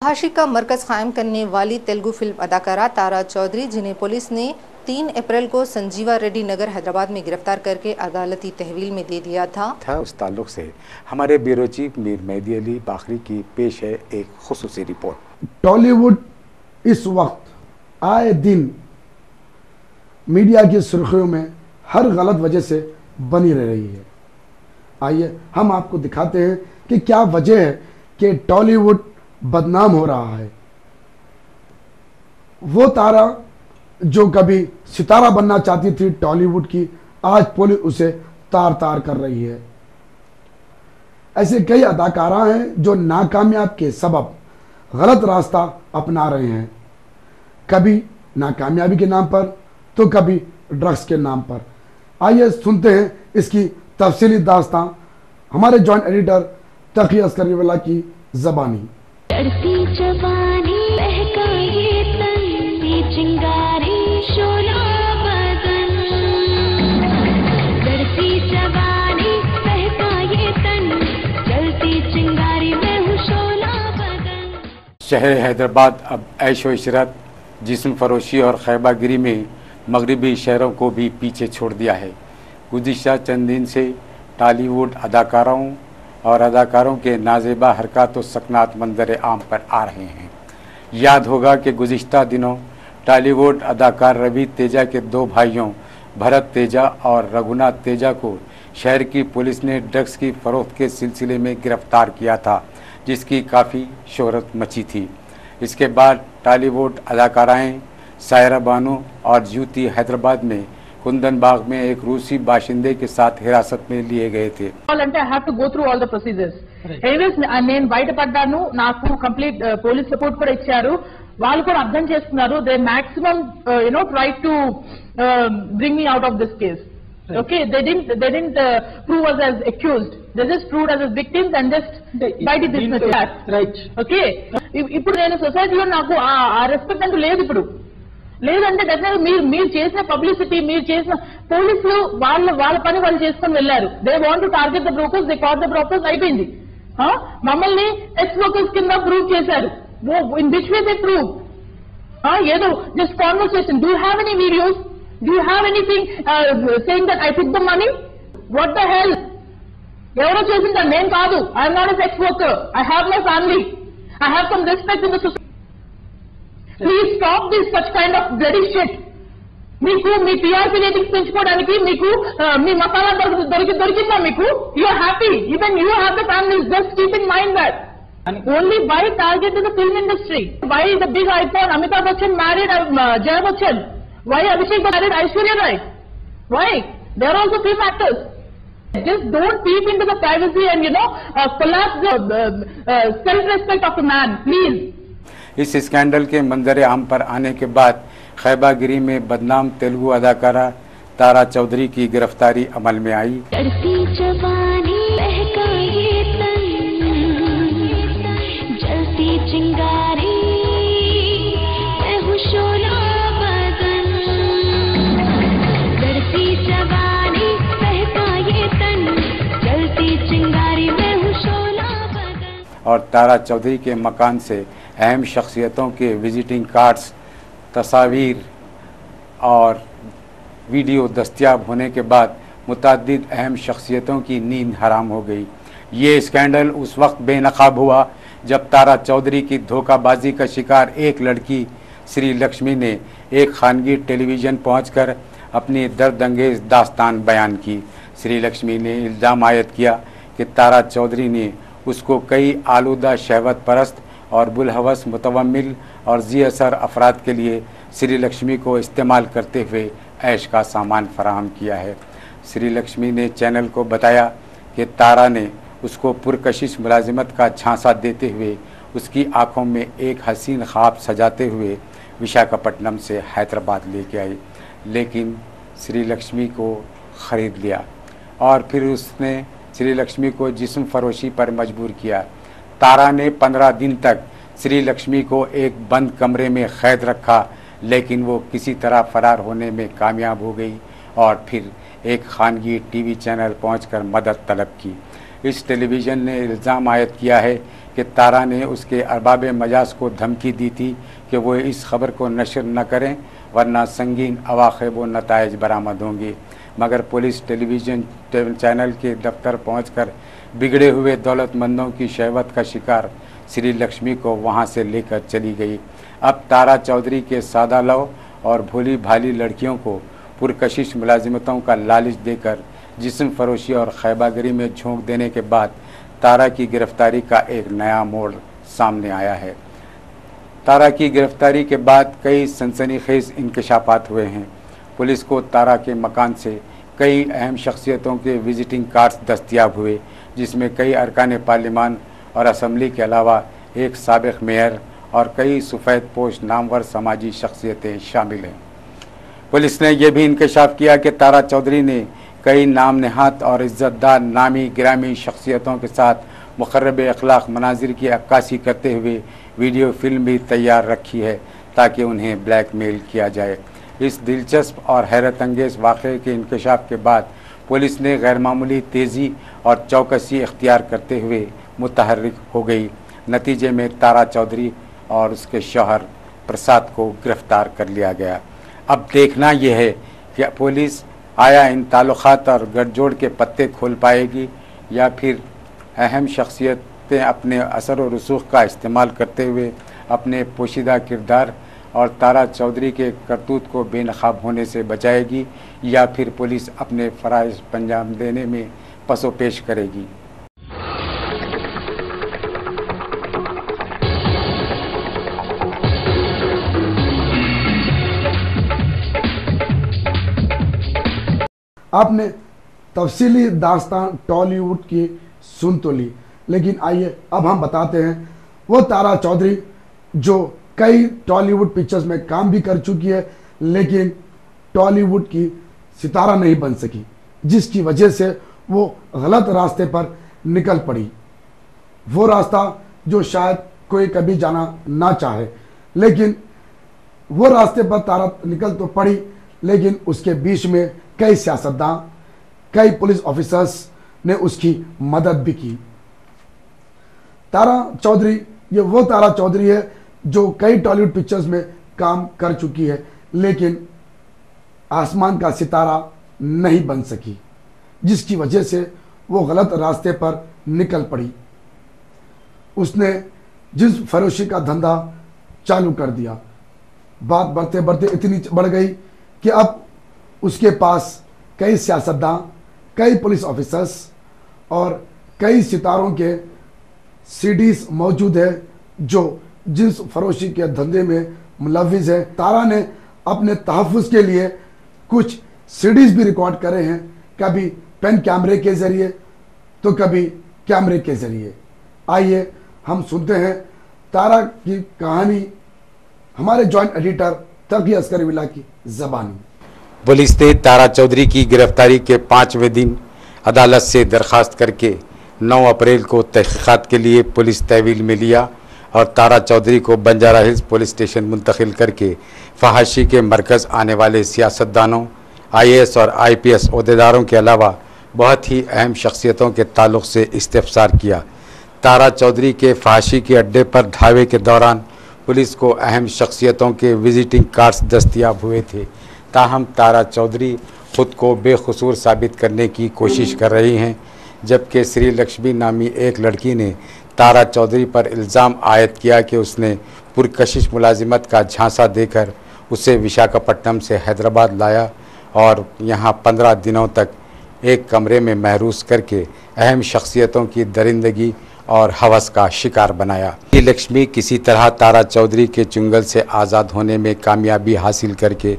भाषी का मरकज कायम करने वाली तेलुगु फिल्म अदाकारा तारा चौधरी, जिन्हें पुलिस ने 3 अप्रैल को संजीवा रेड्डी नगर हैदराबाद में गिरफ्तार करके अदालती तहवील में दे दिया था। उस ताल्लुक से हमारे ब्यूरो चीफ मीर मेहदी अली बाखरी की पेश है एक खुसूसी रिपोर्ट। टॉलीवुड इस वक्त आए दिन मीडिया की सुर्खियों में हर गलत वजह से बनी रह रही है। आइए हम आपको दिखाते हैं कि क्या वजह है कि टॉलीवुड बदनाम हो रहा है। वो तारा जो कभी सितारा बनना चाहती थी टॉलीवुड की, आज पुलिस उसे तार तार कर रही है। ऐसे कई अदाकारा हैं जो नाकामयाब के सबब गलत रास्ता अपना रहे हैं, कभी नाकामयाबी के नाम पर तो कभी ड्रग्स के नाम पर। आइए सुनते हैं इसकी तफसीली दास्तां हमारे जॉइंट एडिटर तकी अस्करीवाला की ज़बानी। शहर हैदराबाद अब ऐशो इशरत, जिस्म फरोशी और खैबागिरी में मगरबी शहरों को भी पीछे छोड़ दिया है। गुज़िश्ता चंद दिन से टॉलीवुड अदाकाराओं और अदाकारों के नाजेबा हरकत और सकनात मंजर आम पर आ रहे हैं। याद होगा कि गुज़िश्ता दिनों टॉलीवुड अदाकार रवि तेजा के 2 भाइयों भरत तेजा और रघुनाथ तेजा को शहर की पुलिस ने ड्रग्स की फ़रोख्त के सिलसिले में गिरफ्तार किया था, जिसकी काफ़ी शोहरत मची थी। इसके बाद टॉलीवुड अदाकाराएँ सायरा बानो और ज्योति हैदराबाद में कुंदन बाग में एक रूसी बाशिंदे के साथ हिरासत में लिए गए थे। నేను బయటపడ్డాను, నాకు కంప్లీట్ పోలీస్ సపోర్ట్ కూడా ఇచ్చారు, వాళ్ళు కూడా అర్థం చేసుకున్నారు. They maximum try to bring me out of this case. Okay, they didn't prove us as accused. They just proved us as victims and just bite the business. Right. Okay. ఇప్పుడు నేను సొసైటీలో నాకు ఆ రెస్పెక్ట్ అంటూ లేదు. ఇప్పుడు లేదంటే definite మీరు చేసిన పబ్లిసిటీ, మీరు చేసిన పోలీసులు వాళ్ళ పని వాళ్ళు చేసుకొని వెళ్ళారు. They want to target the brokers, they caught the brokers, అయిపోయింది. మమ్మల్ని ఎక్స్ బ్రోకర్స్ కింద ప్రూవ్ చేశారు. In which way they prove? ఏదో just conversation. Do you have any videos? Do you have anything saying that I took the money? What the hell? ఎవరో చేసిందా? నేను కాదు. I am not a sex worker. I have my family. I have some respect in the society. Please stop this such kind of bloody shit. మీకు మీ TRP ratings పెంచుకోవడానికి మీకు మీ మసాలా దొరికిందా మీకు? You are happy. Even you have the families. Just keep in mind that. Only why target to the film industry? Why the big icon Amitabh Bachchan married Jaya Bachchan? Why Abhishek married Aishwarya Rai? Why? They are also film actors. Just don't peep into the privacy and collapse the self-respect of a man, please. इस scandal के मंजर आम पर आने के बाद खैबागिरी में बदनाम तेलुगु अदाकारा तारा चौधरी की गिरफ्तारी अमल में आई। और तारा चौधरी के मकान से अहम शख्सियतों के विजिटिंग कार्ड्स, तस्वीर और वीडियो दस्तयाब होने के बाद मुतअद्दिद अहम शख्सियतों की नींद हराम हो गई। ये स्कैंडल उस वक्त बेनकाब हुआ जब तारा चौधरी की धोखाबाजी का शिकार एक लड़की श्री लक्ष्मी ने एक खानगी टेलीविज़न पहुंचकर अपनी दर्दअंगेज़ दास्तान बयान की। श्री लक्ष्मी ने इल्ज़ाम आयद किया कि तारा चौधरी ने उसको कई आलूदा शहवत परस्त और बुलहवस मुतवम्मिल और जी असर अफराद के लिए श्री लक्ष्मी को इस्तेमाल करते हुए ऐश का सामान फराहम किया है। श्री लक्ष्मी ने चैनल को बताया कि तारा ने उसको पुरकशिश मुलाजिमत का झांसा देते हुए उसकी आंखों में एक हसीन ख्वाब सजाते हुए विशाखापट्टनम से हैदराबाद लेके आई, लेकिन श्री लक्ष्मी को ख़रीद लिया और फिर उसने श्री लक्ष्मी को जिस्म फरोशी पर मजबूर किया। तारा ने 15 दिन तक श्री लक्ष्मी को एक बंद कमरे में कैद रखा, लेकिन वो किसी तरह फरार होने में कामयाब हो गई और फिर एक खानगी टीवी चैनल पहुंचकर मदद तलब की। इस टेलीविज़न ने इल्ज़ाम आयद किया है कि तारा ने उसके अरबाब मजाज को धमकी दी थी कि वो इस खबर को नशर न करें वरना संगीन अवाक़िब व नताइज बरामद होंगी, मगर पुलिस टेलीविज़न चैनल के दफ्तर पहुंचकर बिगड़े हुए दौलतमंदों की शहवत का शिकार श्री लक्ष्मी को वहां से लेकर चली गई। अब तारा चौधरी के सादा लव और भोली भाली लड़कियों को पुरकशिश मुलाजिमतों का लालच देकर जिस्म फरोशी और खैबागरी में झोंक देने के बाद तारा की गिरफ्तारी का एक नया मोड़ सामने आया है। तारा की गिरफ्तारी के बाद कई सनसनीखेज इंकशाफात हुए हैं। पुलिस को तारा के मकान से कई अहम शख्सियतों के विजिटिंग कार्ड्स दस्तयाब हुए, जिसमें कई अरकान पार्लिमान और असम्बली के अलावा एक साबिक मेयर और कई सफ़ेद पोश नामवर समाजी शख्सियतें शामिल हैं। पुलिस ने यह भी इंकशाफ किया कि तारा चौधरी ने कई नाम नहात और इज़्ज़तदार नामी गिरामी शख्सियतों के साथ मुखर्रब अखलाक मनाजिर की अक्कासी करते हुए वीडियो फिल्म भी तैयार रखी है ताकि उन्हें ब्लैकमेल किया जाए। इस दिलचस्प और हैरत अंगेज़ वाक़े के इंकशाफ के बाद पुलिस ने गैरमामूली तेज़ी और चौकसी इख्तियार करते हुए मुतहर्रिक हो गई। नतीजे में तारा चौधरी और उसके शौहर प्रसाद को गिरफ़्तार कर लिया गया। अब देखना यह है कि पुलिस आया इन ताल्लुकात और गठजोड़ के पत्ते खोल पाएगी या फिर अहम शख्सियतें अपने असर और रसूख का इस्तेमाल करते हुए अपने पोशीदा किरदार और तारा चौधरी के करतूत को बेनकाब होने से बचाएगी या फिर पुलिस अपने फ़राइज़ अंजाम देने में पसोपेश करेगी। आपने तफसीली दास्तान टॉलीवुड की सुन तो ली, लेकिन आइए अब हम बताते हैं वो तारा चौधरी जो कई टॉलीवुड पिक्चर्स में काम भी कर चुकी है लेकिन टॉलीवुड की सितारा नहीं बन सकी, जिसकी वजह से वो गलत रास्ते पर निकल पड़ी। वो रास्ता जो शायद कोई कभी जाना ना चाहे, लेकिन वो रास्ते पर तारा निकल तो पड़ी, लेकिन उसके बीच में कई सियासतदान, कई पुलिस ऑफिसर्स ने उसकी मदद भी की। तारा चौधरी ये वो तारा चौधरी है जो कई टॉलीवुड पिक्चर्स में काम कर चुकी है लेकिन आसमान का सितारा नहीं बन सकी, जिसकी वजह से वो गलत रास्ते पर निकल पड़ी। उसने जिस फरोशी का धंधा चालू कर दिया, बात बढ़ते बढ़ते इतनी बढ़ गई कि अब उसके पास कई सियासतदान, कई पुलिस ऑफिसर्स और कई सितारों के सीडीज मौजूद है जो जिन्स फरोशी के धंधे में मुलव्विस है। तारा ने अपने तहफ़्फ़ुज़ के लिए कुछ सीडीज भी रिकॉर्ड करे हैं, कभी पेन कैमरे के ज़रिए तो कभी कैमरे के ज़रिए। आइए हम सुनते हैं तारा की कहानी हमारे जॉइंट एडिटर तकी अस्कर विला की ज़बानी। पुलिस ने तारा चौधरी की गिरफ्तारी के 5वें दिन अदालत से दरख्वास्त करके 9 अप्रैल को तहक़ीक़ात के लिए पुलिस तहवील में लिया और तारा चौधरी को बंजारा हिल्स पुलिस स्टेशन मुंतकिल करके फहाशी के मरकज़ आने वाले सियासतदानों, IAS और IPS ओहदेदारों के अलावा बहुत ही अहम शख्सियतों के ताल्लुक़ से इस्तिफ़सार किया। तारा चौधरी के फहाशी के अड्डे पर धावे के दौरान पुलिस को अहम शख्सियतों के विजिटिंग कार्ड्स दस्तयाब हुए थे, ताहम तारा चौधरी ख़ुद को बेकसूर साबित करने की कोशिश कर रही हैं, जबकि श्री लक्ष्मी नामी एक लड़की ने तारा चौधरी पर इल्ज़ाम आयद किया कि उसने पुरकशिश मुलाजिमत का झांसा देकर उसे विशाखापट्टनम से हैदराबाद लाया और यहाँ 15 दिनों तक एक कमरे में महरूस करके अहम शख्सियतों की दरिंदगी और हवस का शिकार बनाया। श्री लक्ष्मी किसी तरह तारा चौधरी के चुंगल से आज़ाद होने में कामयाबी हासिल करके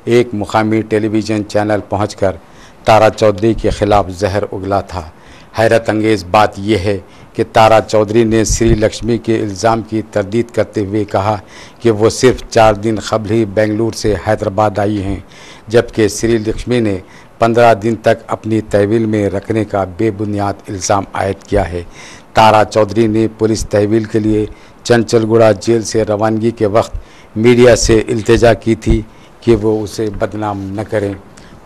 एक मुकामी टेलीविज़न चैनल पहुंचकर तारा चौधरी के ख़िलाफ़ जहर उगला था। हैरत अंगेज़ बात यह है कि तारा चौधरी ने श्री लक्ष्मी के इल्ज़ाम की तरदीद करते हुए कहा कि वो सिर्फ 4 दिन कबल ही बेंगलुरु से हैदराबाद आई हैं, जबकि श्री लक्ष्मी ने 15 दिन तक अपनी तहवील में रखने का बेबुनियाद इल्ज़ाम आयद किया है। तारा चौधरी ने पुलिस तहवील के लिए चंचलगुड़ा जेल से रवानगी के वक्त मीडिया से इल्तिजा की थी कि वो उसे बदनाम न करें।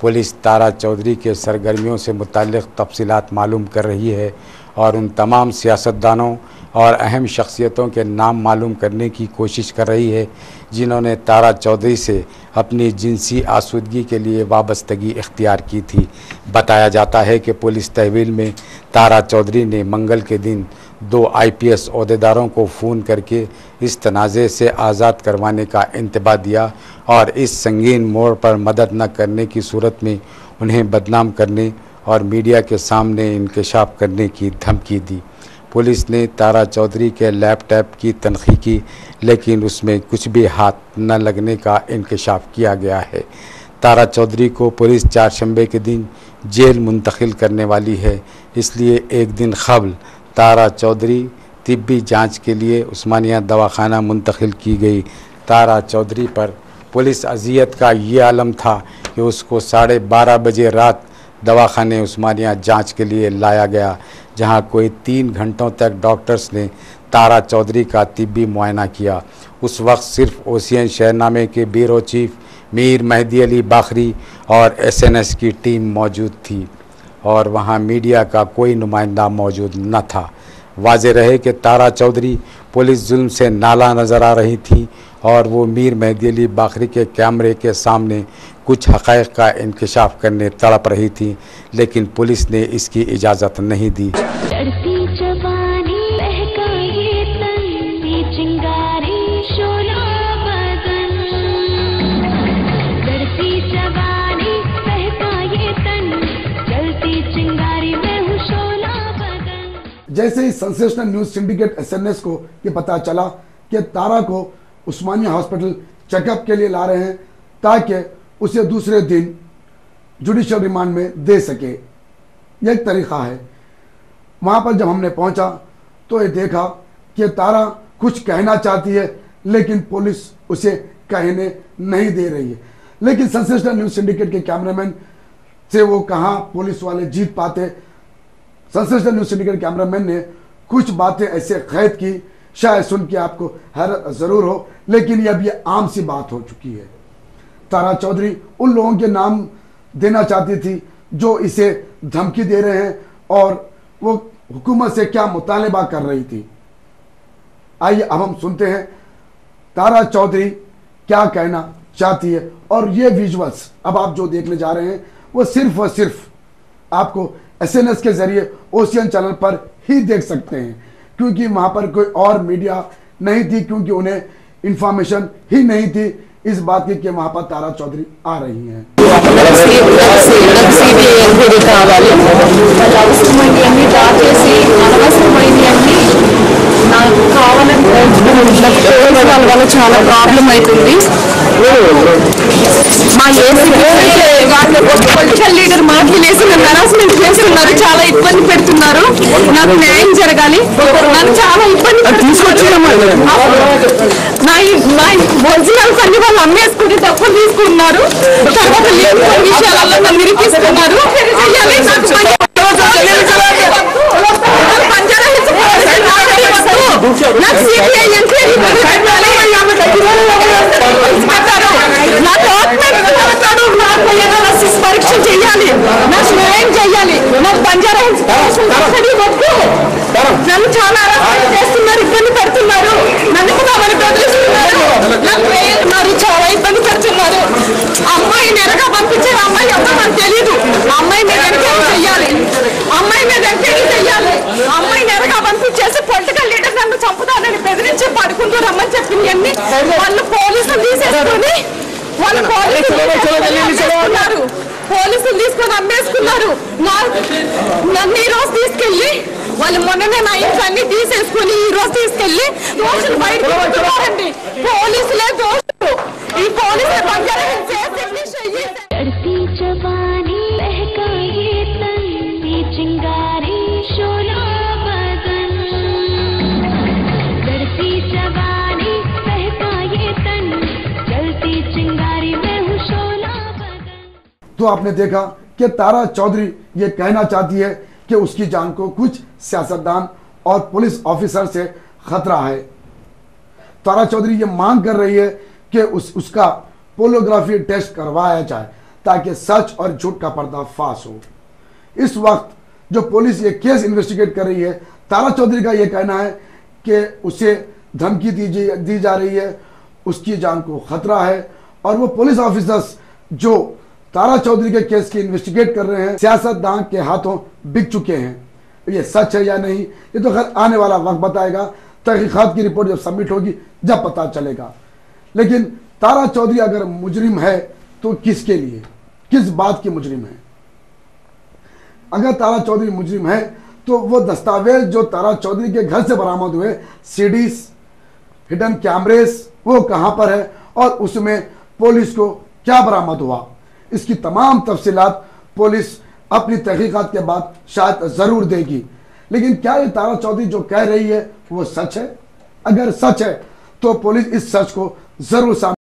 पुलिस तारा चौधरी के सरगर्मियों से मुताल्लिक़ तफसीलात मालूम कर रही है और उन तमाम सियासतदानों और अहम शख्सियतों के नाम मालूम करने की कोशिश कर रही है जिन्होंने तारा चौधरी से अपनी जिनसी आसूदगी के लिए वाबस्तगी इख्तियार की थी। बताया जाता है कि पुलिस तहवील में तारा चौधरी ने मंगल के दिन 2 IPS ओहदेदारों को फ़ोन करके इस तनाज़े से आज़ाद करवाने का इंतबा दिया और इस संगीन मोड़ पर मदद न करने की सूरत में उन्हें बदनाम करने और मीडिया के सामने इंकशाफ करने की धमकी दी। पुलिस ने तारा चौधरी के लैपटॉप की तनखी की, लेकिन उसमें कुछ भी हाथ न लगने का इंकशाफ किया गया है। तारा चौधरी को पुलिस 4 शंबे के दिन जेल मुंतकिल करने वाली है, इसलिए एक दिन क़ब्ल तारा चौधरी तिब्बी जांच के लिए उस्मानिया दवाखाना मुंतकिल की गई। तारा चौधरी पर पुलिस अजियत का ये आलम था कि उसको 12:30 बजे रात दवाखाने उस्मानिया जांच के लिए लाया गया, जहां कोई 3 घंटों तक डॉक्टर्स ने तारा चौधरी का तिब्बी मुआयना किया। उस वक्त सिर्फ ओसियन शहरनामे के ब्यूरो चीफ मीर मेहदी अली बाखरी और SNS की टीम मौजूद थी और वहां मीडिया का कोई नुमाइंदा मौजूद न था। वाज़ेह रहे कि तारा चौधरी पुलिस जुल्म से नाला नज़र आ रही थी और वो मीर मेहदी अली बाखरी के कैमरे के सामने कुछ हक़ाइक़ का इंकशाफ करने तड़प रही थी, लेकिन पुलिस ने इसकी इजाज़त नहीं दी। जैसे ही सेंसेशनल न्यूज सिंडिकेट SNS को ये पता चला कि तारा को उस्मानिया हॉस्पिटल चेकअप के लिए ला रहे हैं ताकि उसे दूसरे दिन जुडिशियल रिमांड में दे सके, यह एक तरीक़ा है। वहाँ पर जब हमने पहुँचा तो ये देखा कि तारा कुछ कहना चाहती है, लेकिन पुलिस उसे कहने नहीं दे रही है। लेकिन सेंसेशनल न्यूज सिंडिकेट के कैमरामैन से वो कहाँ पुलिस वाले जीत पाते। सेंसेशनल न्यूज सिंडिकेट कैमरामैन ने कुछ बातें ऐसे कैद की, शायद सुन के आपको हैरत ज़रूर हो, लेकिन अब ये आम सी बात हो चुकी है। तारा चौधरी उन लोगों के नाम देना चाहती थी जो इसे धमकी दे रहे हैं और वो हुकूमत से क्या मुतालबा कर रही थी। आइए अब हम सुनते हैं तारा चौधरी क्या कहना चाहती है। और ये विजुअल्स अब आप जो देखने जा रहे हैं वो सिर्फ और सिर्फ आपको SNS के जरिए ओशियन चैनल पर ही देख सकते हैं, क्योंकि वहां पर कोई और मीडिया नहीं थी, क्योंकि उन्हें इंफॉर्मेशन ही नहीं थी इस बात की कि वहां पर तारा चौधरी आ रही हैं। చాలా ప్రాబ్లం అవుతుంది. మా పొలిటికల్ లీడర్ మాట్లాడేసి నన్ను హరాస్మెంట్ చేస్తున్నారు, చాలా ఇబ్బంది పెడుతున్నారు. నాకు న్యాయం జరగాలి. నన్ను చాలా ఇబ్బంది నా ఒరిజినల్ అన్ని వాళ్ళు అమ్మేసుకుని తప్పులు తీసుకున్నారు. తర్వాత లేని విషయాలలో నన్ను నిరూపిస్తున్నారు. నాకు CBI ఎంక్వైరీ పరీక్ష చేయాలి, నాకు న్యాయం చేయాలి, నాకు బంజారా నన్ను చాలా చేస్తున్నారు, ఇబ్బంది పెడుతున్నారు, నన్ను కూడా మరి బెదిరిస్తున్నారు, నాకు చాలా ఇబ్బంది పెడుతున్నారు. అమ్మాయిని ఎరగా పంపించారు. అమ్మాయి ఎవరో నాకు తెలియదు. అమ్మాయి మీద ఎంక్వైరీ చెయ్యాలి, అమ్మాయి మీద ఎంక్వైరీ చెయ్యాలి. అమ్మాయిని ఎరగా పంపించేసి పొలిటికల్ లీడర్ నన్ను చంపుతానని బెదిరించి పడుకుంటూ రమ్మని చెప్పింది అన్ని వాళ్ళు పోలీసులు తీసేసుకొని పోలీసులు తీసుకొని అమ్మేసుకున్నారు. నన్ను ఈ రోజు తీసుకెళ్లి వాళ్ళు మొన్ననే నా ఇంట్లో అన్ని తీసేసుకుని ఈ రోజు తీసుకెళ్లి దోషులు బయటకు వస్తున్నారండి. పోలీసులే దోషులు. ఈ పోలీసులు బంజారా तो आपने देखा कि तारा चौधरी ये कहना चाहती है कि उसकी जान को कुछ सियासतदान और पुलिस ऑफिसर से खतरा है। तारा चौधरी ये मांग कर रही है कि उसका पोलोग्राफी टेस्ट करवाया जाए ताकि सच और झूठ का पर्दाफाश हो। इस वक्त जो पुलिस ये केस इन्वेस्टिगेट कर रही है, तारा चौधरी का ये कहना है कि उसे धमकी दी जा रही है, उसकी जान को खतरा है, और वो पुलिस ऑफिसर्स जो तारा चौधरी के केस की इन्वेस्टिगेट कर रहे हैं सियासतदान के हाथों बिक चुके हैं। ये सच है या नहीं, ये तो खैर आने वाला वक्त बताएगा। तहकीकात की रिपोर्ट जब सबमिट होगी जब पता चलेगा। लेकिन तारा चौधरी अगर मुजरिम है तो किसके लिए, किस बात की मुजरिम है? अगर तारा चौधरी मुजरिम है तो वो दस्तावेज जो तारा चौधरी के घर से बरामद हुए, सीडीज, हिडन कैमरेस, वो कहां पर है और उसमें पुलिस को क्या बरामद हुआ, इसकी तमाम तफसीलात पुलिस अपनी तहकीकात के बाद शायद जरूर देगी। लेकिन क्या ये तारा चौधरी जो कह रही है वो सच है? अगर सच है तो पुलिस इस सच को जरूर सामने